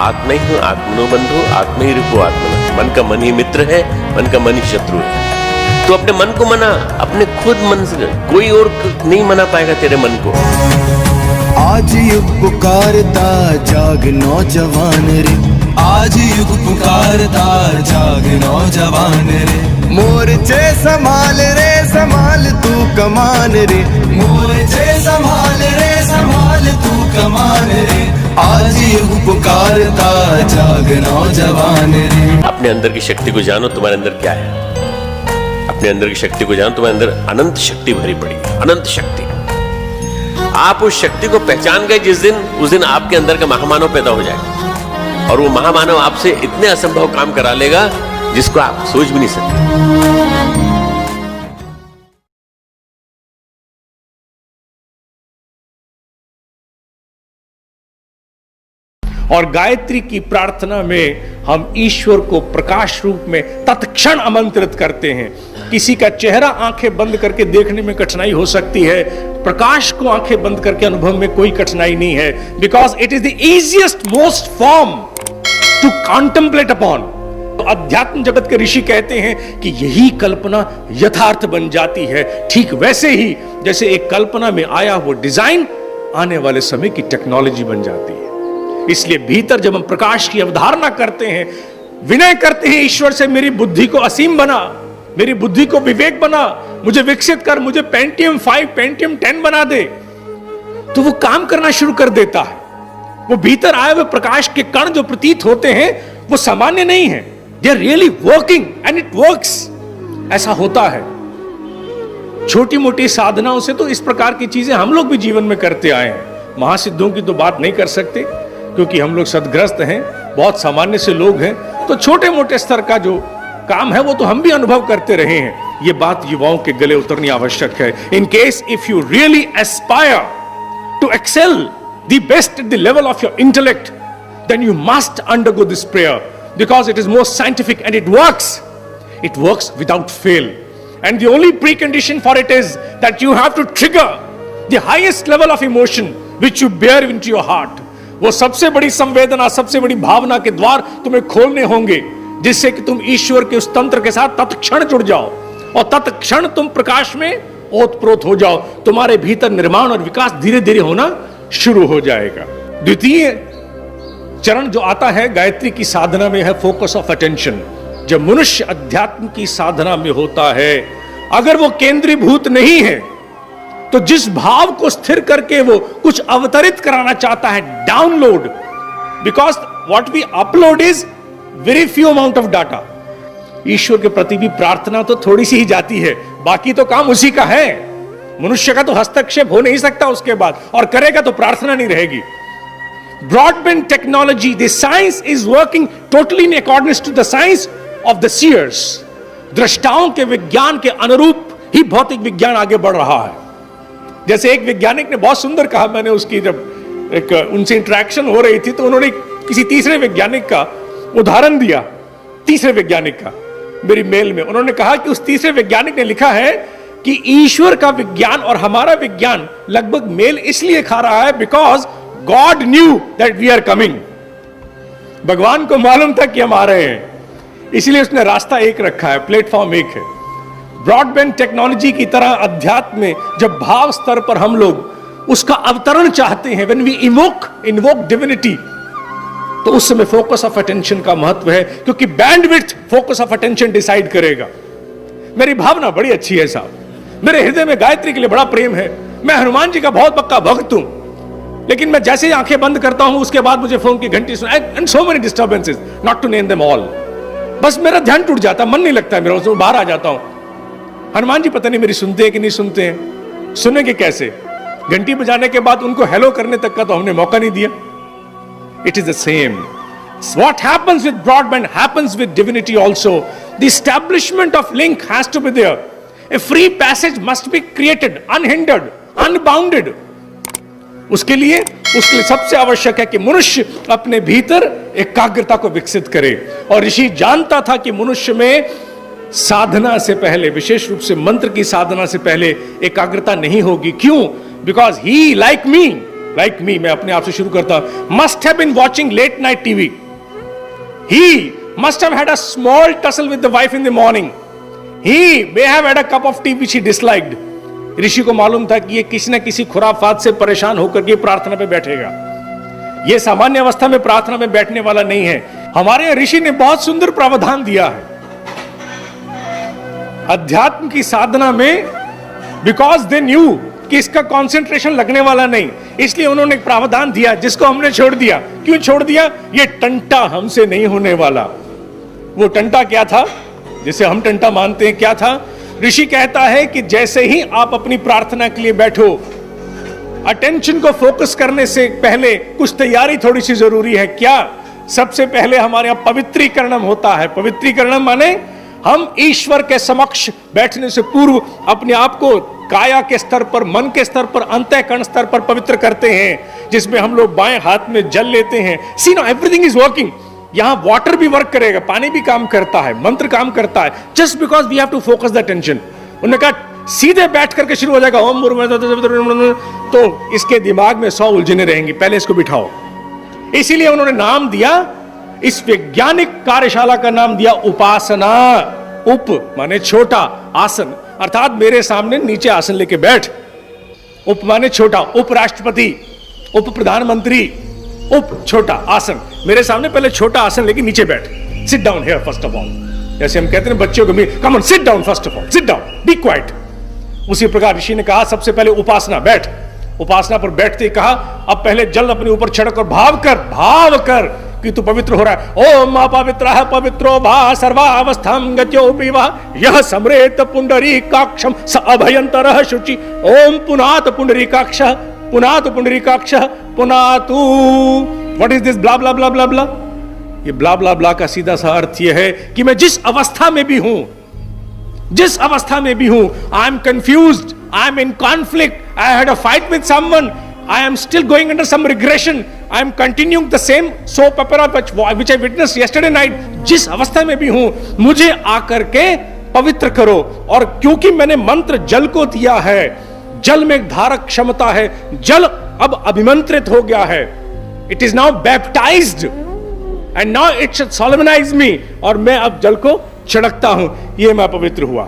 आत्मा ही आत्मनो बंधु आत्मा ही रिपु आत्मना। मन का मन ही मित्र है, मन का मन ही शत्रु है। तो अपने मन को मना, अपने खुद मन से, कोई और नहीं मना पाएगा तेरे मन को। आज युग पुकारता जाग नौजवान रे, आज युग पुकारता जाग नौजवान रे। मोर्चे संभाल रे संभाल तू कमान रे, मोर्चे संभाल रे संभाल तू कमान रे। आज युग पुकारता जाग नौजवान रे। अपने अंदर की शक्ति को जानो, तुम्हारे अंदर क्या है। अपने अंदर की शक्ति को जानो, तुम्हारे अंदर अनंत शक्ति भरी पड़ी है, अनंत शक्ति। आप उस शक्ति को पहचान गए जिस दिन, उस दिन आपके अंदर का महामानव पैदा हो जाएगा। और वो महामानव आपसे इतने असंभव काम करा लेगा जिसको आप सोच भी नहीं सकते। और गायत्री की प्रार्थना में हम ईश्वर को प्रकाश रूप में तत्क्षण आमंत्रित करते हैं। किसी का चेहरा आंखें बंद करके देखने में कठिनाई हो सकती है, प्रकाश को आंखें बंद करके अनुभव में कोई कठिनाई नहीं है, because it is the easiest most form to contemplate upon. तो अध्यात्म जगत के ऋषि कहते हैं कि यही कल्पना यथार्थ बन जाती है। ठीक वैसे ही जैसे एक कल्पना में आया वो डिजाइन आने वाले समय की टेक्नोलॉजी बन जाती है। इसलिए भीतर जब हम प्रकाश की अवधारणा करते हैं, विनय करते हैं ईश्वर से, मेरी बुद्धि को असीम बना, मेरी बुद्धि को विवेक बना, मुझे विकसित कर, मुझे पेंटियम 5 पेंटियम 10 बना दे, तो वो काम करना शुरू कर देता है। वो भीतर आए हुए प्रकाश के कण जो प्रतीत होते हैं वो सामान्य नहीं है, they are really working and it works. ऐसा होता है। छोटी मोटी साधनाओं से तो इस प्रकार की चीजें हम लोग भी जीवन में करते आए हैं। महासिद्धों की तो बात नहीं कर सकते क्योंकि हम लोग सदग्रस्त हैं, बहुत सामान्य से लोग हैं, तो छोटे मोटे स्तर का जो काम है वो तो हम भी अनुभव करते रहे हैं। ये बात युवाओं के गले उतरनी आवश्यक है। In case if you really aspire to excel the best at the level of your intellect, then you must undergo this prayer because it is most scientific and it works without fail. And the only precondition for it is that you have to trigger the highest level of emotion which you bear into your heart. वो सबसे बड़ी संवेदना, सबसे बड़ी भावना के द्वार तुम्हें खोलने होंगे जिससे कि तुम ईश्वर के उस तंत्र के साथ तत्क्षण जुड़ जाओ और तत्क्षण तुम प्रकाश में ओतप्रोत हो जाओ। तुम्हारे भीतर निर्माण और विकास धीरे धीरे होना शुरू हो जाएगा। द्वितीय चरण जो आता है गायत्री की साधना में है फोकस ऑफ अटेंशन। जब मनुष्य अध्यात्म की साधना में होता है, अगर वो केंद्रीभूत नहीं है तो जिस भाव को स्थिर करके वो कुछ अवतरित कराना चाहता है, download, because what we upload is very few amount of data. ईश्वर के प्रति भी प्रार्थना तो थोड़ी सी ही जाती है, बाकी तो काम उसी का है। मनुष्य का तो हस्तक्षेप हो नहीं सकता उसके बाद, और करेगा तो प्रार्थना नहीं रहेगी। Broadband technology, the science is working totally in accordance to the science of the seers. दृष्टाओं के विज्ञान के अनुरूप ही भौतिक विज्ञान आगे बढ़ रहा है। जैसे एक वैज्ञानिक ने बहुत सुंदर कहा, मैंने उसकी जब एक उनसे इंटरेक्शन हो रही थी तो उन्होंने किसी तीसरे वैज्ञानिक का उदाहरण दिया। तीसरे वैज्ञानिक का मेरी मेल में उन्होंने कहा कि उस तीसरे वैज्ञानिक ने लिखा है कि ईश्वर का विज्ञान और हमारा विज्ञान लगभग मेल इसलिए खा रहा है because God knew that we are coming. भगवान को मालूम था कि हम आ रहे हैं, इसलिए उसने रास्ता एक रखा है, प्लेटफॉर्म एक है। ब्रॉडबैंड टेक्नोलॉजी की तरह अध्यात्म में जब भाव स्तर पर हम लोग उसका अवतरण चाहते हैं, व्हेन वी इन्वोक डिविनिटी, तो उस समय फोकस ऑफ अटेंशन का महत्व है, क्योंकि bandwidth focus of attention decide करेगा। मेरी भावना बड़ी अच्छी है साहब, मेरे हृदय में गायत्री के लिए बड़ा प्रेम है, मैं हनुमान जी का बहुत पक्का भक्त हूं, लेकिन मैं जैसे ही आंखें बंद करता हूं उसके बाद मुझे फोन की घंटी सुनाई, and so many disturbances, not to name them all. बस मेरा ध्यान टूट जाता, मन नहीं लगता मेरा, उसमें बाहर आ जाता हूं। हनुमान जी पता नहीं मेरी सुनते हैं कि नहीं सुनते हैं, सुनेंगे कैसे? घंटी बजाने के बाद उनको हेलो करने तक का तो हमने मौका नहीं दिया। It is the same. What happens with broadband happens with divinity also. The establishment of link has to be there. A free passage must be created, unhindered, unbounded. उसके लिए सबसे आवश्यक है कि मनुष्य अपने भीतर एकाग्रता को विकसित करे। और ऋषि जानता था कि मनुष्य में साधना से पहले, विशेष रूप से मंत्र की साधना से पहले एकाग्रता नहीं होगी। क्यों? Because he like me like me, मैं अपने आप से शुरू करता हूं, must have been watching late night TV. He must have had a small tussle with the wife in the morning. He may have had a cup of tea which he disliked. ऋषि को मालूम था कि ये किसी न किसी खुराफात से परेशान होकर के प्रार्थना पे बैठेगा। ये सामान्य अवस्था में प्रार्थना में बैठने वाला नहीं है। हमारे ऋषि ने बहुत सुंदर प्रावधान दिया है अध्यात्म की साधना में, बिकॉज दे न्यू कि इसका कंसंट्रेशन लगने वाला नहीं, इसलिए उन्होंने एक प्रावधान दिया जिसको हमने छोड़ दिया। क्यों छोड़ दिया? ये टंटा हमसे नहीं होने वाला। वो टंटा क्या था जिसे हम टंटा मानते हैं? क्या था? ऋषि कहता है कि जैसे ही आप अपनी प्रार्थना के लिए बैठो, अटेंशन को फोकस करने से पहले कुछ तैयारी थोड़ी सी जरूरी है। क्या? सबसे पहले हमारे यहां पवित्रीकरण होता है। पवित्रीकरण माने हम ईश्वर के समक्ष बैठने से पूर्व अपने आप को काया के स्तर पर, मन के स्तर पर, अंतःकरण स्तर पर पवित्र करते हैं, जिसमें हम लोग बाएं हाथ में जल लेते हैं। सी नो, एवरीथिंग इज वर्किंग। यहां वाटर भी वर्क करेगा, पानी भी काम करता है, मंत्र काम करता है, just because we have to focus the attention. उन्होंने कहा सीधे बैठ करके शुरू हो जाएगा ओम, तो इसके दिमाग में 100 उलझने रहेंगी, पहले इसको बिठाओ। इसीलिए उन्होंने नाम दिया, इस वैज्ञानिक कार्यशाला का नाम दिया उपासना। उप माने छोटा, आसन अर्थात मेरे सामने नीचे आसन लेके बैठ। उप माने छोटा, उपराष्ट्रपति, उप प्रधानमंत्री, उप छोटा आसन, मेरे सामने पहले छोटा आसन लेके नीचे बैठ। Sit down here first of all. जैसे हम कहते हैं बच्चों को, come on sit down first of all, sit down, be quiet. उसी प्रकार ऋषि ने कहा सबसे पहले उपासना, बैठ। उपासना पर बैठते ही कहा अब पहले जल अपने ऊपर छिड़क और भाव कर कि तू पवित्र हो रहा है। ओम अपवित्रः पवित्रो भा सर्वावस्थां गत्यो विवा यह समरेत पुंडरीकाक्षं स अभयंतरः शुचि। ओम पुनात पुंडरीकाक्षः, पुनात पुंडरीकाक्षः, पुनातु। व्हाट इज दिस ब्ला ब्ला ब्ला ब्ला ब्ला? ये ब्ला ब्ला ब्ला का सीधा सा अर्थ यह है कि मैं जिस अवस्था में भी हूं, जिस अवस्था में भी हूं, I am confused, I am in conflict, I had a fight with someone, I am still going under some regression. I am continuing the same soap opera which I witnessed yesterday night. जिस अवस्था में भी हूं, मुझे आकर के पवित्र करो। और क्योंकि मैंने मंत्र जल को दिया है, जल में एक धारक क्षमता है, जल अब अभिमंत्रित हो गया है। It is now baptized and now it should solemnize me। और मैं अब जल को छिड़कता हूं, ये मैं पवित्र हुआ।